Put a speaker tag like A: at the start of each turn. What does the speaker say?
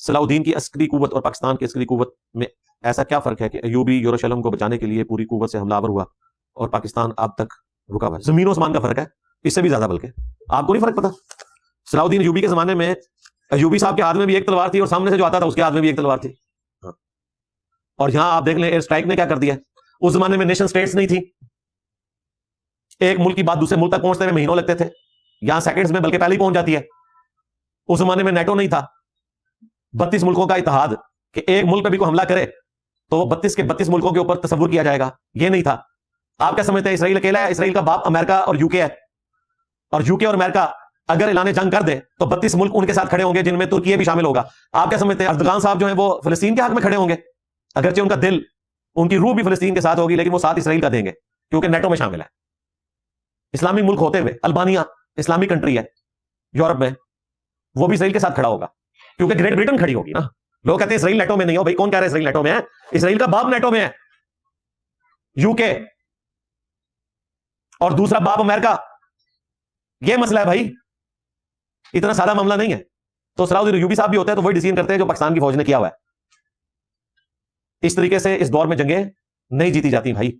A: सलाउद्दीन की अस्करी कुव्वत और पाकिस्तान की अस्करी कुव्वत में ऐसा क्या फर्क है कि अयूबी यरूशलेम को बचाने के लिए पूरी कुव्वत से हमलावर हुआ और पाकिस्तान अब तक रुका हुआ है? जमीन आसमान का फर्क है, इससे भी ज्यादा। बल्कि आपको नहीं फर्क पता? सलाउद्दीन अयूबी के जमाने में अयूबी साहब के हाथ में भी एक तलवार थी और सामने से जो आता था उसके हाथ में भी एक तलवार थी। और यहां आप देख लें एयर स्ट्राइक ने क्या कर दिया। उस जमाने में नेशन स्टेट्स नहीं थी, एक मुल्क की बात दूसरे मुल्क तक पहुंचते में महीनों लगते थे, यहां सेकंड्स में बल्कि पहले ही पहुंच जाती है। उस जमाने में नेटो नहीं था, 32 मुल्कों का इत्तेहाद कि एक मुल्क पे भी कोई हमला करे तो 32 के 32 मुल्कों के ऊपर तस्वुर किया जाएगा, ये नहीं था। आप क्या समझते हैं इसराइल अकेला है? इसराइल का बाप अमेरिका और यूके है, और यूके और अमेरिका अगर ऐलान जंग कर दे तो 32 मुल्क उनके साथ खड़े होंगे, जिनमें तुर्की भी शामिल होगा। आप क्या समझते हैं अर्दगान साहब जो है वो फिलिस्तीन के हक में खड़े होंगे? अगरचे उनका दिल, उनकी रूह भी फिलिस्तीन के साथ होगी, लेकिन वो साथ इसराइल का देंगे क्योंकि नेटो में शामिल है। इस्लामिक मुल्क होते हुए अल्बानिया इस्लामिक कंट्री है यूरोप में, वो भी इसराइल के साथ खड़ा होगा क्योंकि ग्रेट ब्रिटेन खड़ी होगी ना। लोग कहते हैं इसराइल नेटो में नहीं हो, भाई कौन कह रहा है इसराइल नेटो में है? इसराइल का बाप नेटो में है, यूके, और दूसरा बाप अमेरिका। यह मसला है भाई, इतना सादा मामला नहीं है। तो सलाउद्दीन अय्यूबी साहब भी होते हैं तो वही डिसीजन करते हैं जो पाकिस्तान की फौज ने किया हुआ है। इस तरीके से इस दौर में जंगें नहीं जीती जाती भाई।